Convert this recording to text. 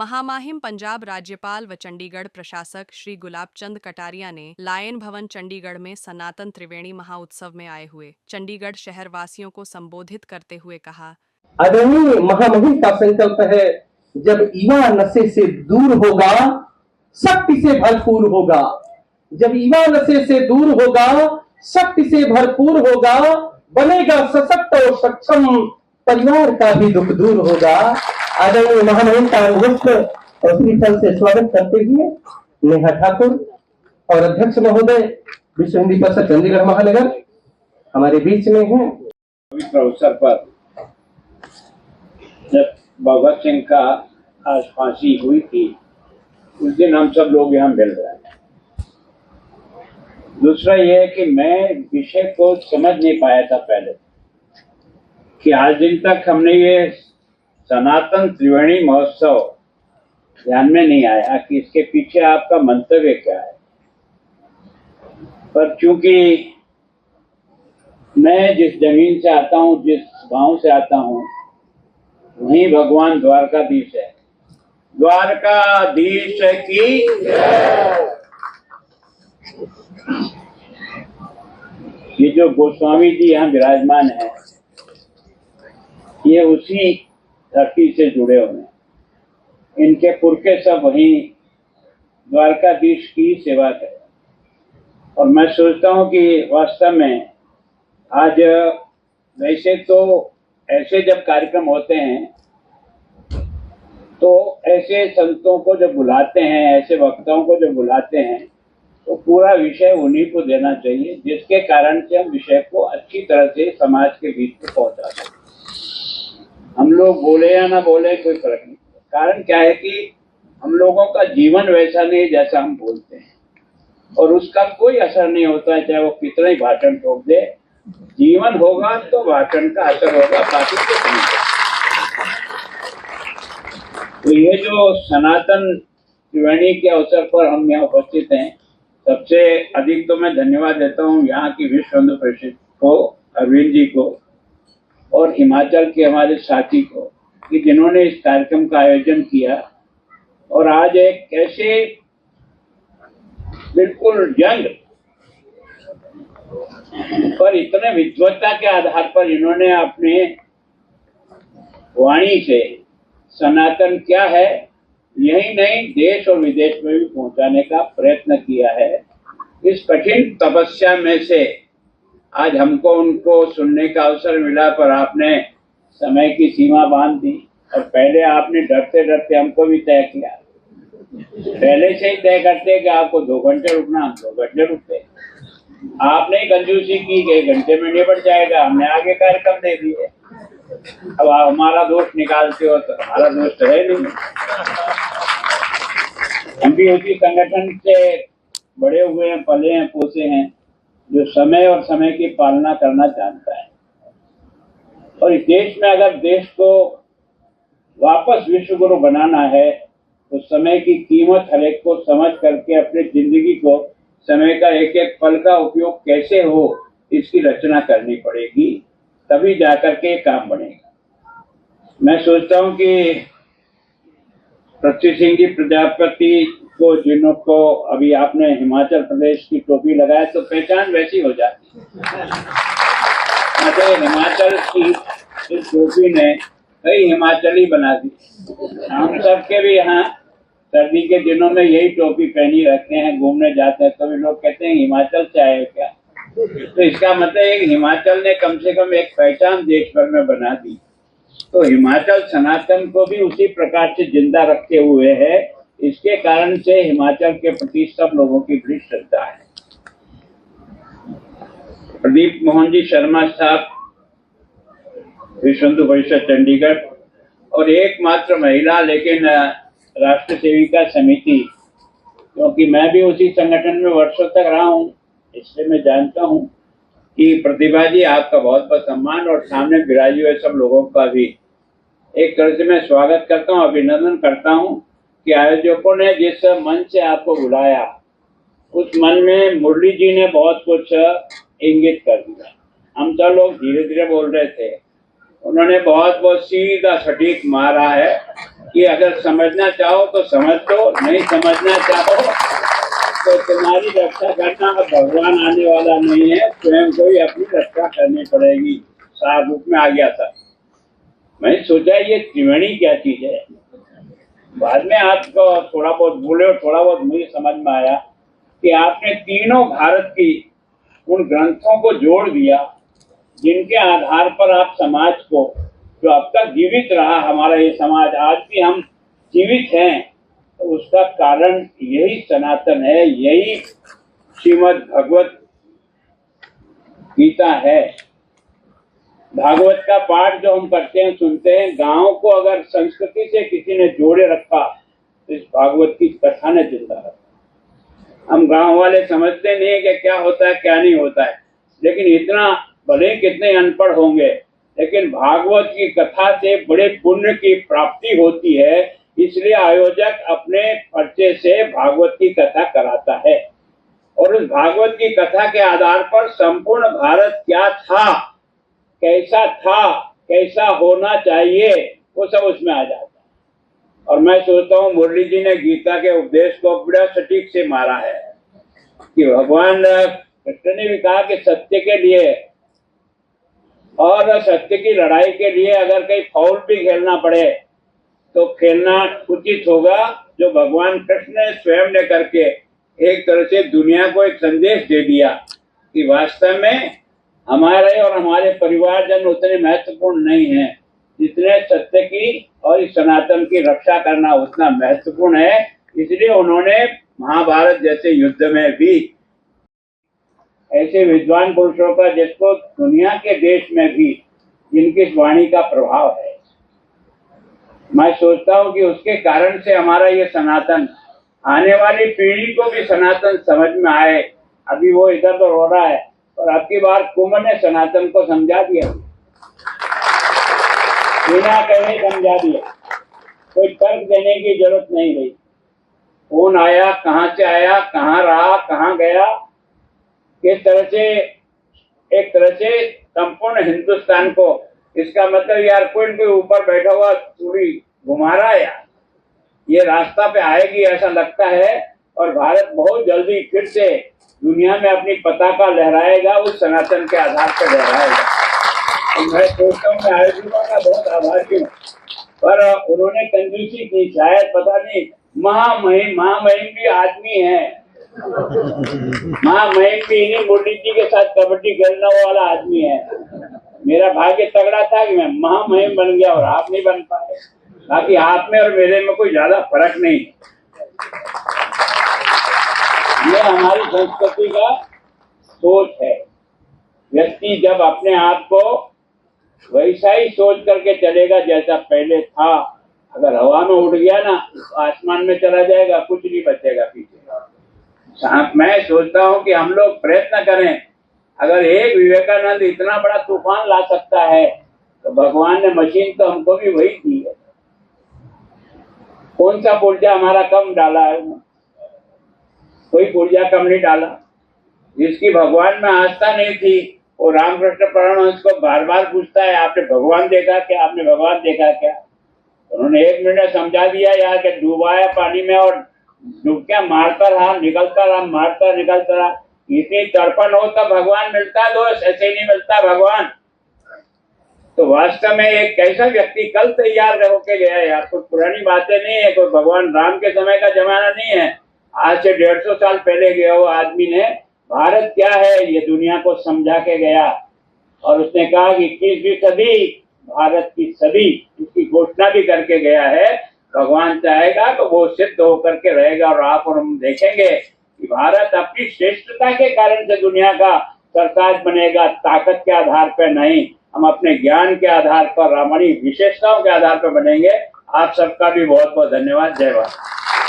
महामहिम पंजाब राज्यपाल व चंडीगढ़ प्रशासक श्री गुलाब चंद कटारिया ने लायन भवन चंडीगढ़ में सनातन त्रिवेणी महाउत्सव में आए हुए चंडीगढ़ शहर वासियों को संबोधित करते हुए कहा, आदरणीय महामहिम का संकल्प है, जब युवा नशे से दूर होगा, शक्ति से भरपूर होगा। जब युवा नशे से दूर होगा, शक्ति से भरपूर होगा, बनेगा सशक्त और सक्षम, परिवार का भी दुख दूर होगा। आदरणीय महामहिम का अनुष्ठ और श्रीफल से स्वागत करते हुए नेहा ठाकुर और अध्यक्ष महोदय विश्व हिंदी परिषद चंडीगढ़ महानगर हमारे बीच में हैं। पवित्र अवसर पर जब भगत सिंह का आज फांसी हुई थी, उस दिन हम सब लोग यहाँ मिल रहे हैं। दूसरा यह है कि मैं विषय को समझ नहीं पाया था पहले, कि आज दिन तक हमने ये सनातन त्रिवेणी महोत्सव ध्यान में नहीं आया कि इसके पीछे आपका मंतव्य क्या है। पर चूंकि मैं जिस जमीन से आता हूँ, जिस गांव से आता हूँ, वहीं भगवान द्वारकाधीश है। द्वारकाधीश की ये जो गोस्वामी जी यहाँ विराजमान है, ये उसी धरती से जुड़े हुए हैं। इनके पुरखे सब वहीं द्वारकाधीश की सेवा करें। और मैं सोचता हूँ कि वास्तव में आज वैसे तो ऐसे जब कार्यक्रम होते हैं तो ऐसे संतों को जब बुलाते हैं, ऐसे वक्ताओं को जब बुलाते हैं, तो पूरा विषय उन्हीं को देना चाहिए, जिसके कारण से हम विषय को अच्छी तरह से समाज के बीच में पहुंचा सकें। हम लोग बोले या ना बोले कोई फर्क नहीं। कारण क्या है कि हम लोगों का जीवन वैसा नहीं जैसा हम बोलते हैं, और उसका कोई असर नहीं होता है, चाहे वो कितना ही भाषण ठोक दे। जीवन होगा तो भाषण का असर होगा, बाकी कुछ नहीं। तो ये जो सनातन त्रिवेणी के अवसर पर हम यहाँ उपस्थित हैं, सबसे अधिक तो मैं धन्यवाद देता हूँ यहाँ की विश्व हिंदू परिषद को, अरविंद जी को, और हिमाचल के हमारे साथी को, कि जिन्होंने इस कार्यक्रम का आयोजन किया। और आज एक कैसे बिल्कुल जंग पर इतने विद्वत्ता के आधार पर इन्होंने अपने वाणी से सनातन क्या है, यही नहीं देश और विदेश में भी पहुंचाने का प्रयत्न किया है। इस कठिन तपस्या में से आज हमको उनको सुनने का अवसर मिला, पर आपने समय की सीमा बांध दी, और पहले आपने डरते डरते हमको भी तय किया। पहले से ही तय करते कि आपको 2 घंटे रुकना, 2 घंटे रुकते। आपने कंजूसी की कि 1 घंटे में निपट जाएगा, हमने आगे कार्यक्रम दे दिए। अब आप हमारा दोष निकालते हो तो हमारा दोष तो है नहीं। हम भी उसी संगठन से बड़े हुए हैं, पले हैं, पोसे हैं, जो समय और समय की पालना करना जानता है। और इस देश में अगर देश को वापस विश्व गुरु बनाना है, तो समय की कीमत हर एक को समझ करके अपनी जिंदगी को समय का एक एक पल का उपयोग कैसे हो, इसकी रचना करनी पड़ेगी, तभी जाकर के काम बनेगा। मैं सोचता हूँ कि पृथ्वी सिंह जी प्रजापति को, जिनको अभी आपने हिमाचल प्रदेश की टोपी लगाए, तो पहचान वैसी हो जाती है। हिमाचल की इस टोपी ने कई हिमाचली बना दी। हम सबके भी यहाँ सर्दी के दिनों में यही टोपी पहनी रखते हैं, घूमने जाते हैं, तो भी लोग कहते हैं हिमाचल से आए क्या। तो इसका मतलब है कि हिमाचल ने कम से कम एक पहचान देश भर में बना दी। तो हिमाचल सनातन को भी उसी प्रकार से जिंदा रखे हुए है। इसके कारण से हिमाचल के प्रति सब लोगों की बड़ी श्रद्धा है। प्रदीप मोहन जी शर्मा साहब, विश्व हिंदू परिषद चंडीगढ़, और एकमात्र महिला लेकिन राष्ट्र सेविका समिति, क्योंकि मैं भी उसी संगठन में वर्षों तक रहा हूँ, इसलिए मैं जानता हूँ कि प्रतिभा जी आपका बहुत बहुत सम्मान, और सामने विराजी हुए सब लोगों का भी एक तरह से मैं स्वागत करता हूँ, अभिनंदन करता हूँ कि आयोजकों ने जिस मन से आपको बुलाया, उस मन में मुरली जी ने बहुत कुछ इंगित कर दिया। हम सब लोग धीरे धीरे बोल रहे थे, उन्होंने बहुत बहुत सीधा सटीक मारा है, कि अगर समझना चाहो तो समझ लो, नहीं समझना चाहो तो तुम्हारी रक्षा करना अब भगवान आने वाला नहीं है, स्वयं को ही अपनी रक्षा करनी पड़ेगी। साफ रूप में आ गया था। मैंने सोचा ये त्रिवेणी क्या चीज है। बाद में आपको थोड़ा बहुत बोले और थोड़ा बहुत मुझे समझ में आया कि आपने तीनों भारत की उन ग्रंथों को जोड़ दिया जिनके आधार पर आप समाज को, जो अब तक जीवित रहा हमारा ये समाज, आज भी हम जीवित हैं, तो उसका कारण यही सनातन है, यही श्रीमद् भगवत गीता है। भागवत का पाठ जो हम करते हैं, सुनते हैं, गांव को अगर संस्कृति से किसी ने जोड़े रखा तो इस भागवत की कथा ने जिंदा रखा। हम गांव वाले समझते नहीं है कि क्या होता है क्या नहीं होता है, लेकिन इतना भले कितने अनपढ़ होंगे, लेकिन भागवत की कथा से बड़े पुण्य की प्राप्ति होती है। इसलिए आयोजक अपने खर्चे से भागवत की कथा कराता है और उस भागवत की कथा के आधार पर संपूर्ण भारत क्या था, कैसा होना चाहिए, वो सब उसमें आ जाता है। और मैं सोचता हूँ मुरली जी ने गीता के उपदेश को बड़ा सटीक से मारा है कि भगवान कृष्ण ने भी कहा कि सत्य के लिए और सत्य की लड़ाई के लिए अगर कहीं फाउल भी खेलना पड़े तो खेलना उचित होगा, जो भगवान कृष्ण ने स्वयं ने करके एक तरह से दुनिया को एक संदेश दे दिया कि वास्तव में हमारे और हमारे परिवारजन उतने महत्वपूर्ण नहीं हैं जितने सत्य की और इस सनातन की रक्षा करना उतना महत्वपूर्ण है। इसलिए उन्होंने महाभारत जैसे युद्ध में भी ऐसे विद्वान पुरुषों का, जिसको दुनिया के देश में भी जिनकी इस वाणी का प्रभाव है, मैं सोचता हूँ कि उसके कारण से हमारा ये सनातन आने वाली पीढ़ी को भी सनातन समझ में आए। अभी वो इधर तो हो रहा है और अब की बार कुंभ ने सनातन को समझा दिया, बिना कहे समझा दिया, कोई तर्क देने की जरूरत नहीं रही। कौन आया, कहाँ से आया, कहाँ रहा, कहाँ गया, किस तरह से एक तरह से संपूर्ण हिंदुस्तान को, इसका मतलब यार कोई ऊपर बैठा हुआ पूरी घुमा रहा है, ये रास्ता पे आएगी ऐसा लगता है। और भारत बहुत जल्दी फिर से दुनिया में अपनी पताका लहराएगा, उस सनातन के आधार पर लहराएगा। तो मैं सोचता हूँ मैं आयोजकों का बहुत आभारी हूँ, पर उन्होंने कंजूसी की, शायद पता नहीं महामहिम भी आदमी है, महामहिम भी इन्हीं मुरली जी के साथ कबड्डी खेलने वाला आदमी है। मेरा भाग्य तगड़ा था कि मैं महामहिम बन गया और आप नहीं बन पाए। बाकी आप में और मेरे में कोई ज्यादा फर्क नहीं। ये हमारी संस्कृति का सोच है। व्यक्ति जब अपने आप को वैसा ही सोच करके चलेगा जैसा पहले था, अगर हवा में उड़ गया ना तो आसमान में चला जाएगा, कुछ नहीं बचेगा पीछे। मैं सोचता हूँ कि हम लोग प्रयत्न करें। अगर एक विवेकानंद इतना बड़ा तूफान ला सकता है तो भगवान ने मशीन तो हमको भी वही दी है। कौन सा पुर्जा हमारा कम डाला है? कोई पुर्जा कम नहीं डाला। जिसकी भगवान में आस्था नहीं थी वो रामकृष्ण परमहंस को बार बार पूछता है, आपने भगवान देखा क्या, आपने भगवान देखा क्या? उन्होंने 1 मिनट समझा दिया यार कि डूबाया पानी में और डुबकियां मारता रहा, निकलता रहा, मारता निकलता रहा। इतनी तड़पन हो तब भगवान मिलता दोस्त, ऐसे ही नहीं मिलता भगवान। तो वास्तव में एक कैसा व्यक्ति कल तैयार होके गया यार, कोई पुरानी बातें नहीं है, कोई भगवान राम के समय का जमाना नहीं है। आज से 150 साल पहले गया वो आदमी ने भारत क्या है ये दुनिया को समझा के गया और उसने कहा कि 21वीं सदी भारत की सदी, इसकी घोषणा भी करके गया है। भगवान चाहेगा तो वो सिद्ध होकर के रहेगा और आप और हम देखेंगे कि भारत अपनी श्रेष्ठता के कारण से दुनिया का सरताज बनेगा, ताकत के आधार पर नहीं। हम अपने ज्ञान के आधार पर, रामायणी विशेषताओं के आधार पर बनेंगे। आप सबका भी बहुत बहुत धन्यवाद। जय भारत।